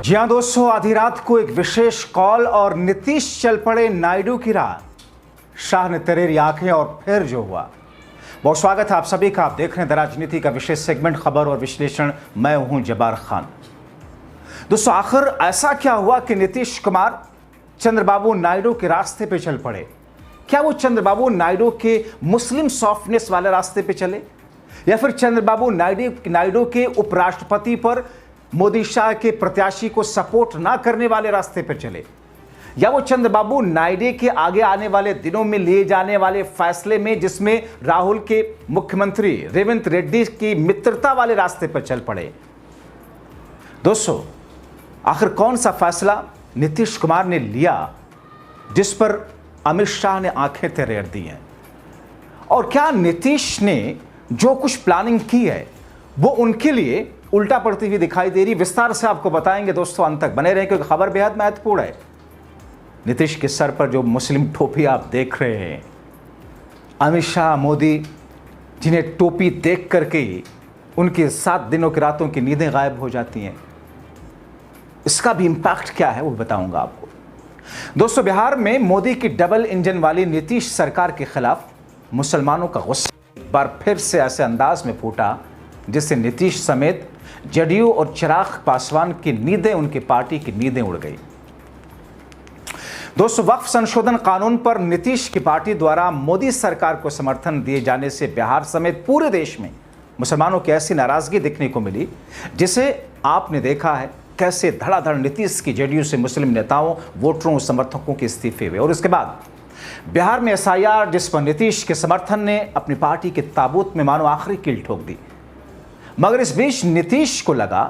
जी हाँ दोस्तों, आधी रात को एक विशेष कॉल और नीतीश चल पड़े नायडू की राह। शाह ने तरेरी आंखें और फिर जो हुआ। बहुत स्वागत है आप सभी का। आप देख रहे हैं द राजनीति का विशेष सेगमेंट खबर और विश्लेषण। मैं हूं जब्बार खान। दोस्तों, आखिर ऐसा क्या हुआ कि नीतीश कुमार चंद्रबाबू नायडू के रास्ते पे चल पड़े? क्या वो चंद्रबाबू नायडू के मुस्लिम सॉफ्टनेस वाले रास्ते पे चले, या फिर चंद्रबाबू नायडू के उपराष्ट्रपति पर मोदी शाह के प्रत्याशी को सपोर्ट ना करने वाले रास्ते पर चले, या वो चंद्रबाबू नायडू के आगे आने वाले दिनों में लिए जाने वाले फैसले में जिसमें राहुल के मुख्यमंत्री रेवंत रेड्डी की मित्रता वाले रास्ते पर चल पड़े? दोस्तों, आखिर कौन सा फैसला नीतीश कुमार ने लिया जिस पर अमित शाह ने आंखें तरेर दी हैं? और क्या नीतीश ने जो कुछ प्लानिंग की है वो उनके लिए उल्टा पड़ती हुई दिखाई दे रही? विस्तार से आपको बताएंगे दोस्तों, अंत तक बने रहें क्योंकि खबर बेहद महत्वपूर्ण है। नीतीश के सर पर जो मुस्लिम टोपी आप देख रहे हैं, अमित शाह मोदी जिन्हें टोपी देख करके ही उनके 7 दिनों की रातों की नींदें गायब हो जाती हैं, इसका भी इंपैक्ट क्या है वो बताऊंगा आपको। दोस्तों, बिहार में मोदी की डबल इंजन वाली नीतीश सरकार के खिलाफ मुसलमानों का गुस्सा एक बार फिर से ऐसे अंदाज में फूटा जिससे नीतीश समेत जदयू और चिराग पासवान की नींदें, उनकी पार्टी की नींदें उड़ गई। दोस्तों, वक्फ संशोधन कानून पर नीतीश की पार्टी द्वारा मोदी सरकार को समर्थन दिए जाने से बिहार समेत पूरे देश में मुसलमानों की ऐसी नाराजगी देखने को मिली जिसे आपने देखा है कैसे धड़ाधड़ नीतीश की जदयू से मुस्लिम नेताओं, वोटरों, समर्थकों के इस्तीफे हुए। और उसके बाद बिहार में एसआईआर जिस पर नीतीश के समर्थन ने अपनी पार्टी के ताबूत में मानो आखिरी कील ठोक दी। मगर इस बीच नीतीश को लगा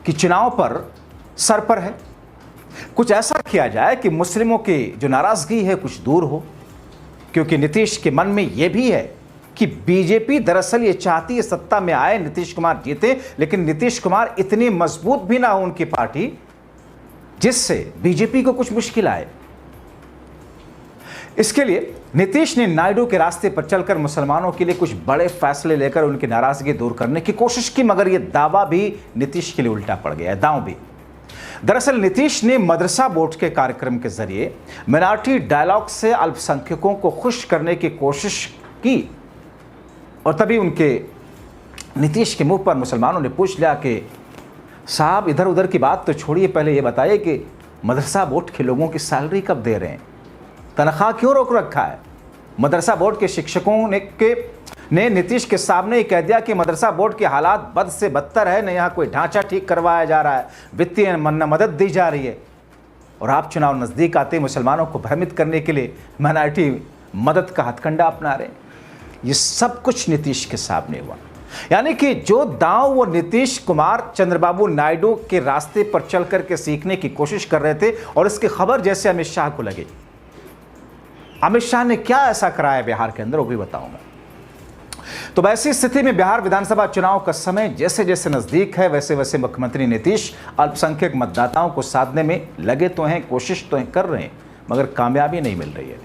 कि चुनाव पर सर पर है, कुछ ऐसा किया जाए कि मुस्लिमों की जो नाराजगी है कुछ दूर हो, क्योंकि नीतीश के मन में यह भी है कि बीजेपी दरअसल ये चाहती है सत्ता में आए, नीतीश कुमार जीते, लेकिन नीतीश कुमार इतनी मजबूत भी ना हो उनकी पार्टी जिससे बीजेपी को कुछ मुश्किल आए। इसके लिए नीतीश ने नायडू के रास्ते पर चलकर मुसलमानों के लिए कुछ बड़े फैसले लेकर उनकी नाराजगी दूर करने की कोशिश की, मगर यह दावा भी नीतीश के लिए उल्टा पड़ गया है, दांव भी। दरअसल नीतीश ने मदरसा बोर्ड के कार्यक्रम के जरिए मिनार्टी डायलॉग से अल्पसंख्यकों को खुश करने की कोशिश की, और तभी उनके नीतीश के मुंह पर मुसलमानों ने पूछ लिया कि साहब, इधर उधर की बात तो छोड़िए, पहले ये बताइए कि मदरसा बोर्ड के लोगों की सैलरी कब दे रहे हैं, तनख्वाह क्यों रोक रखा है? मदरसा बोर्ड के शिक्षकों ने नीतीश के सामने कह दिया कि मदरसा बोर्ड के हालात बद से बदतर है, न यहाँ कोई ढांचा ठीक करवाया जा रहा है, वित्तीय मदद दी जा रही है, और आप चुनाव नज़दीक आते मुसलमानों को भ्रमित करने के लिए माइनॉरिटी मदद का हथकंडा अपना रहे। ये सब कुछ नीतीश के सामने हुआ। यानी कि जो दांव वो नीतीश कुमार चंद्रबाबू नायडू के रास्ते पर चल करके सीखने की कोशिश कर रहे थे, और इसकी खबर जैसे अमित शाह को लगी। अमित शाह ने क्या ऐसा कराया बिहार के अंदर वो भी बताऊंगा। तो वैसी स्थिति में बिहार विधानसभा चुनाव का समय जैसे जैसे नजदीक है, वैसे वैसे मुख्यमंत्री नीतीश अल्पसंख्यक मतदाताओं को साधने में लगे तो हैं, कोशिश तो कर रहे हैं, मगर कामयाबी नहीं मिल रही है।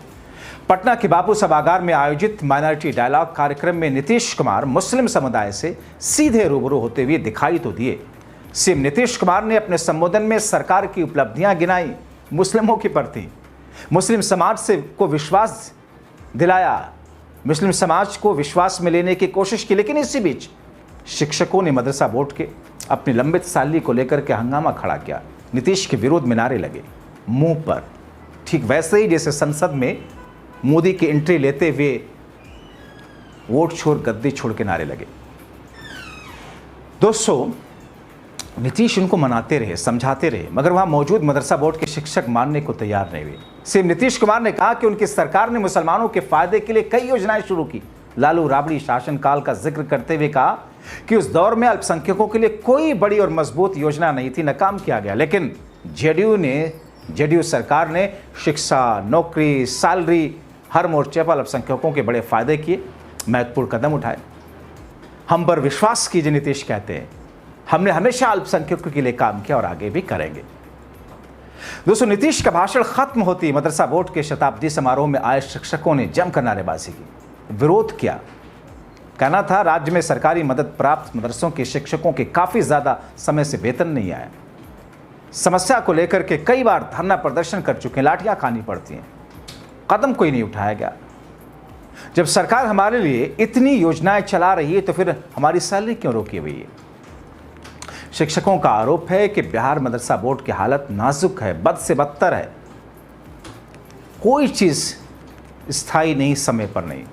पटना के बापू सभागार में आयोजित माइनॉरिटी डायलॉग कार्यक्रम में नीतीश कुमार मुस्लिम समुदाय से सीधे रूबरू होते हुए दिखाई तो दिए। सीएम नीतीश कुमार ने अपने संबोधन में सरकार की उपलब्धियां गिनाई, मुस्लिमों की प्रति, मुस्लिम समाज को विश्वास दिलाया, मुस्लिम समाज को विश्वास में लेने की कोशिश की। लेकिन इसी बीच शिक्षकों ने मदरसा बोर्ड के अपनी लंबित सैलरी को लेकर के हंगामा खड़ा किया। नीतीश के विरोध में नारे लगे मुंह पर, ठीक वैसे ही जैसे संसद में मोदी की एंट्री लेते हुए वोट छोड़ गद्दी छोड़ के नारे लगे। दोस्तों, नीतीश उनको मनाते रहे, समझाते रहे, मगर वहां मौजूद मदरसा बोर्ड के शिक्षक मानने को तैयार नहीं हुए। सीएम नीतीश कुमार ने कहा कि उनकी सरकार ने मुसलमानों के फायदे के लिए कई योजनाएं शुरू की। लालू राबड़ी शासनकाल का जिक्र करते हुए कहा कि उस दौर में अल्पसंख्यकों के लिए कोई बड़ी और मजबूत योजना नहीं थी, नाकाम किया गया। लेकिन जदयू सरकार ने शिक्षा, नौकरी, सैलरी, हर मोर्चे पर अल्पसंख्यकों के बड़े फायदे किए, महत्वपूर्ण कदम उठाए। हम पर विश्वास कीजिए, नीतीश कहते हैं, हमने हमेशा अल्पसंख्यकों के लिए काम किया और आगे भी करेंगे। दोस्तों, नीतीश का भाषण खत्म होती मदरसा बोर्ड के शताब्दी समारोह में आए शिक्षकों ने जमकर नारेबाजी की, विरोध किया। कहना था राज्य में सरकारी मदद प्राप्त मदरसों के शिक्षकों के काफी ज्यादा समय से वेतन नहीं आया। समस्या को लेकर के कई बार धरना प्रदर्शन कर चुके हैं, लाठियां खानी पड़ती हैं, कदम कोई नहीं उठाया गया। जब सरकार हमारे लिए इतनी योजनाएं चला रही है तो फिर हमारी सैलरी क्यों रोकी हुई है? शिक्षकों का आरोप है कि बिहार मदरसा बोर्ड की हालत नाजुक है, बद से बदतर है, कोई चीज स्थायी नहीं, समय पर नहीं।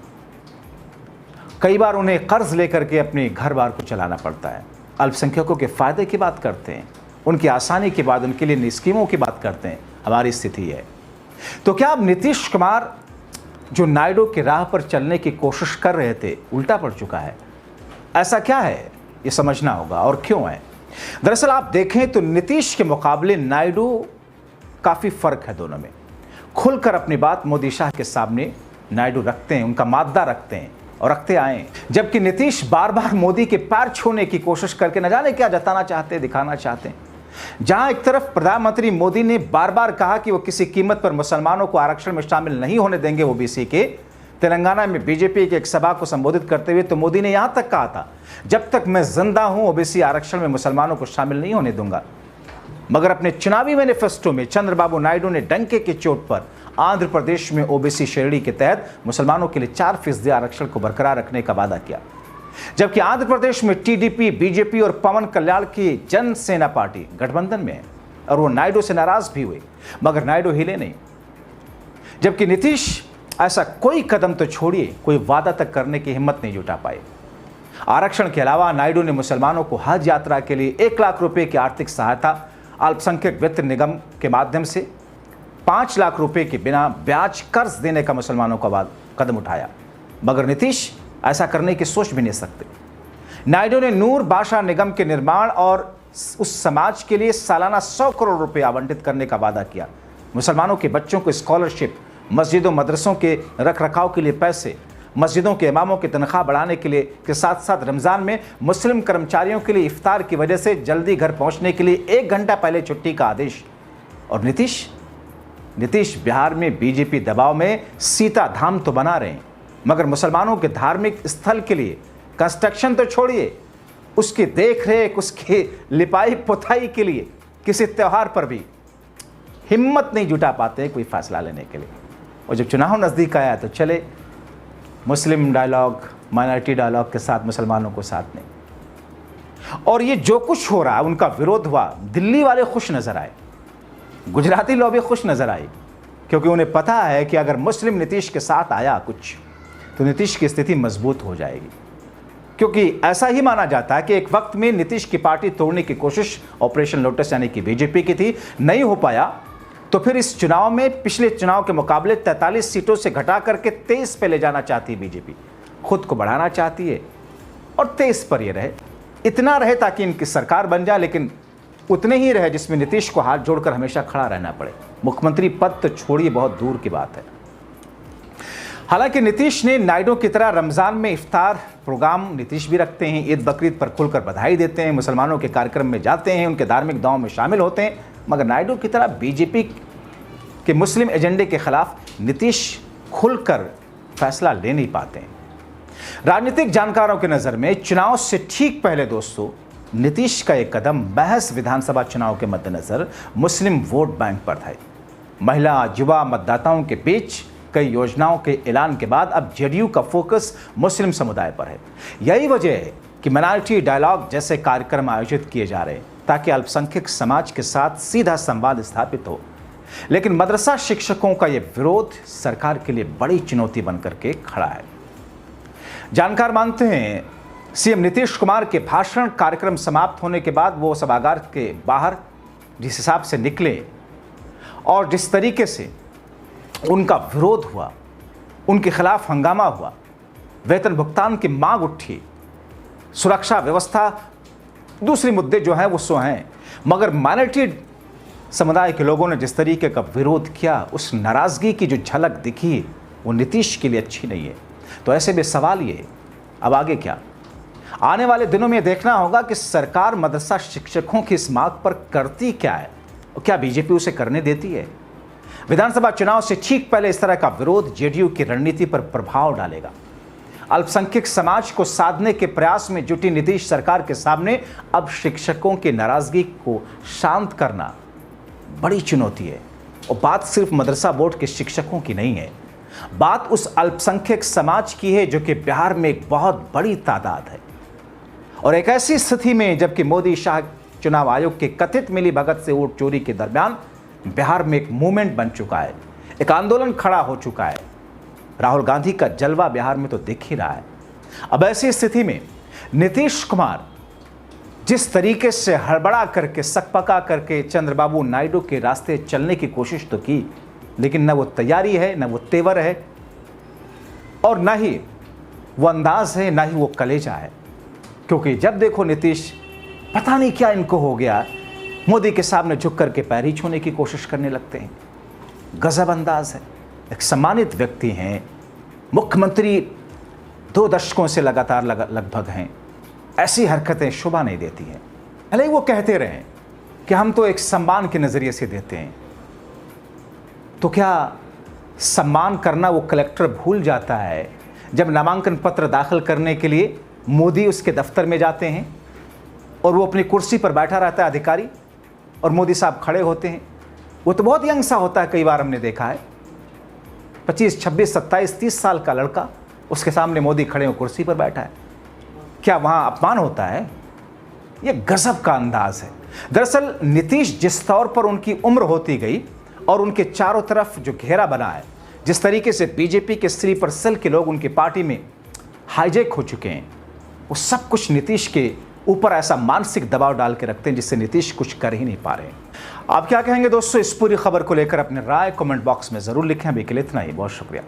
कई बार उन्हें कर्ज लेकर के अपने घर बार को चलाना पड़ता है। अल्पसंख्यकों के फायदे की बात करते हैं, उनकी आसानी के बाद उनके लिए स्कीमों की बात करते हैं। हमारी स्थिति है तो क्या अब नीतीश कुमार जो नायडू की राह पर चलने की कोशिश कर रहे थे उल्टा पड़ चुका है? ऐसा क्या है, ये समझना होगा और क्यों है। दरअसल आप देखें तो नीतीश के मुकाबले नायडू काफी फर्क है दोनों में। खुलकर अपनी बात मोदी शाह के सामने नायडू रखते हैं, उनका माद्दा रखते हैं और रखते आए, जबकि नीतीश बार बार मोदी के पैर छूने की कोशिश करके न जाने क्या जताना चाहते हैं, दिखाना चाहते हैं। जहां एक तरफ प्रधानमंत्री मोदी ने बार बार कहा कि वो किसी कीमत पर मुसलमानों को आरक्षण में शामिल नहीं होने देंगे ओबीसी के, तेलंगाना में बीजेपी की एक सभा को संबोधित करते हुए तो मोदी ने यहां तक कहा था, जब तक मैं जिंदा हूं ओबीसी आरक्षण में मुसलमानों को शामिल नहीं होने दूंगा। मगर अपने चुनावी मैनिफेस्टो में चंद्रबाबू नायडू ने डंके की चोट पर आंध्र प्रदेश में ओबीसी श्रेणी के तहत मुसलमानों के लिए 4% आरक्षण को बरकरार रखने का वादा किया, जबकि आंध्र प्रदेश में टीडीपी, बीजेपी और पवन कल्याण की जनसेना पार्टी गठबंधन में है और वो नायडू से नाराज भी हुए, मगर नायडू हिले नहीं। जबकि नीतीश ऐसा कोई कदम तो छोड़िए, कोई वादा तक करने की हिम्मत नहीं जुटा पाए। आरक्षण के अलावा नायडू ने मुसलमानों को हज यात्रा के लिए 1 लाख रुपए की आर्थिक सहायता अल्पसंख्यक वित्त निगम के माध्यम से 5 लाख रुपए के बिना ब्याज कर्ज देने का मुसलमानों का कदम उठाया, मगर नीतीश ऐसा करने की सोच भी नहीं सकते। नायडू ने नूर बादशाह निगम के निर्माण और उस समाज के लिए सालाना 100 करोड़ रुपए आवंटित करने का वादा किया। मुसलमानों के बच्चों को स्कॉलरशिप, मस्जिदों मदरसों के रखरखाव के लिए पैसे, मस्जिदों के इमामों की तनख्वाह बढ़ाने के लिए के साथ साथ रमज़ान में मुस्लिम कर्मचारियों के लिए इफ्तार की वजह से जल्दी घर पहुंचने के लिए 1 घंटा पहले छुट्टी का आदेश। और नीतीश बिहार में बीजेपी दबाव में सीता धाम तो बना रहे हैं, मगर मुसलमानों के धार्मिक स्थल के लिए कंस्ट्रक्शन तो छोड़िए, उसकी देख रेख, उसकी लिपाई पुताई के लिए किसी त्यौहार पर भी हिम्मत नहीं जुटा पाते कोई फैसला लेने के लिए। और जब चुनाव नज़दीक आया तो चले मुस्लिम डायलॉग, माइनॉरिटी डायलॉग के साथ मुसलमानों को साथ नहीं। और ये जो कुछ हो रहा है, उनका विरोध हुआ, दिल्ली वाले खुश नजर आए, गुजराती लॉबी खुश नजर आई, क्योंकि उन्हें पता है कि अगर मुस्लिम नीतीश के साथ आया कुछ तो नीतीश की स्थिति मजबूत हो जाएगी। क्योंकि ऐसा ही माना जाता है कि एक वक्त में नीतीश की पार्टी तोड़ने की कोशिश ऑपरेशन लोटस यानी कि बीजेपी की थी, नहीं हो पाया, तो फिर इस चुनाव में पिछले चुनाव के मुकाबले 43 सीटों से घटा करके 23 पे ले जाना चाहती है बीजेपी, खुद को बढ़ाना चाहती है और 23 पर ये रहे, इतना रहे ताकि इनकी सरकार बन जाए, लेकिन उतने ही रहे जिसमें नीतीश को हाथ जोड़कर हमेशा खड़ा रहना पड़े। मुख्यमंत्री पद तो छोड़िए, बहुत दूर की बात है। हालांकि नीतीश ने नायडू की तरह रमजान में इफ्तार प्रोग्राम नीतीश भी रखते हैं, ईद बकरीद पर खुलकर बधाई देते हैं, मुसलमानों के कार्यक्रम में जाते हैं, उनके धार्मिक दावों में शामिल होते हैं, मगर नायडू की तरह बीजेपी के मुस्लिम एजेंडे के खिलाफ नीतीश खुलकर फैसला ले नहीं पाते हैं। राजनीतिक जानकारों की नज़र में चुनाव से ठीक पहले दोस्तों नीतीश का एक कदम महज विधानसभा चुनाव के मद्देनजर मुस्लिम वोट बैंक पर था। महिला युवा मतदाताओं के बीच कई योजनाओं के ऐलान के बाद अब जेडीयू का फोकस मुस्लिम समुदाय पर है। यही वजह है कि माइनॉरिटी डायलॉग जैसे कार्यक्रम आयोजित किए जा रहे हैं ताकि अल्पसंख्यक समाज के साथ सीधा संवाद स्थापित हो। लेकिन मदरसा शिक्षकों का यह विरोध सरकार के लिए बड़ी चुनौती बनकर के खड़ा है। जानकार मानते हैं सीएम नीतीश कुमार के भाषण कार्यक्रम समाप्त होने के बाद वो सभागार के बाहर जिस हिसाब से निकले और जिस तरीके से उनका विरोध हुआ, उनके खिलाफ हंगामा हुआ, वेतन भुगतान की मांग उठी, सुरक्षा व्यवस्था, दूसरे मुद्दे जो हैं वो सो हैं, मगर माइनॉरिटी समुदाय के लोगों ने जिस तरीके का विरोध किया, उस नाराजगी की जो झलक दिखी वो नीतीश के लिए अच्छी नहीं है। तो ऐसे में सवाल ये, अब आगे क्या? आने वाले दिनों में देखना होगा कि सरकार मदरसा शिक्षकों की इस मांग पर करती क्या है और क्या बीजेपी उसे करने देती है। विधानसभा चुनाव से ठीक पहले इस तरह का विरोध जेडीयू की रणनीति पर प्रभाव डालेगा। अल्पसंख्यक समाज को साधने के प्रयास में जुटी नीतीश सरकार के सामने अब शिक्षकों की नाराजगी को शांत करना बड़ी चुनौती है। और बात सिर्फ मदरसा बोर्ड के शिक्षकों की नहीं है, बात उस अल्पसंख्यक समाज की है जो कि बिहार में एक बहुत बड़ी तादाद है। और एक ऐसी स्थिति में जबकि मोदी शाह चुनाव आयोग के कथित मिलीभगत से वोट चोरी के दरमियान बिहार में एक मूवमेंट बन चुका है, एक आंदोलन खड़ा हो चुका है। राहुल गांधी का जलवा बिहार में तो दिख ही रहा है। अब ऐसी स्थिति में नीतीश कुमार जिस तरीके से हड़बड़ा करके सकपका करके चंद्रबाबू नायडू के रास्ते चलने की कोशिश तो की, लेकिन न वो तैयारी है, न वो तेवर है, और न ही वो अंदाज है, न ही वो कलेजा है। क्योंकि जब देखो नीतीश पता नहीं क्या इनको हो गया, मोदी के सामने झुक करके पैर ही छूने की कोशिश करने लगते हैं। गजब अंदाज है। एक सम्मानित व्यक्ति हैं, मुख्यमंत्री 2 दशकों से लगातार लगभग हैं। ऐसी हरकतें शोभा नहीं देती हैं। भले ही वो कहते रहें कि हम तो एक सम्मान के नज़रिए से देते हैं, तो क्या सम्मान करना वो कलेक्टर भूल जाता है जब नामांकन पत्र दाखिल करने के लिए मोदी उसके दफ्तर में जाते हैं और वो अपनी कुर्सी पर बैठा रहता है अधिकारी, और मोदी साहब खड़े होते हैं। वो तो बहुत यंग सा होता है, कई बार हमने देखा है, 25, 26, 27, 30 साल का लड़का, उसके सामने मोदी खड़े हो कुर्सी पर बैठा है। क्या वहाँ अपमान होता है? ये गजब का अंदाज है। दरअसल नीतीश जिस तौर पर उनकी उम्र होती गई और उनके चारों तरफ जो घेरा बना है, जिस तरीके से बीजेपी के स्लीपर सेल के लोग उनकी पार्टी में हाईजैक हो चुके हैं, वो सब कुछ नीतीश के ऊपर ऐसा मानसिक दबाव डाल के रखते हैं जिससे नीतीश कुछ कर ही नहीं पा रहे हैं। आप क्या कहेंगे दोस्तों इस पूरी खबर को लेकर? अपने राय कमेंट बॉक्स में ज़रूर लिखें। अभी के लिए इतना ही, बहुत शुक्रिया।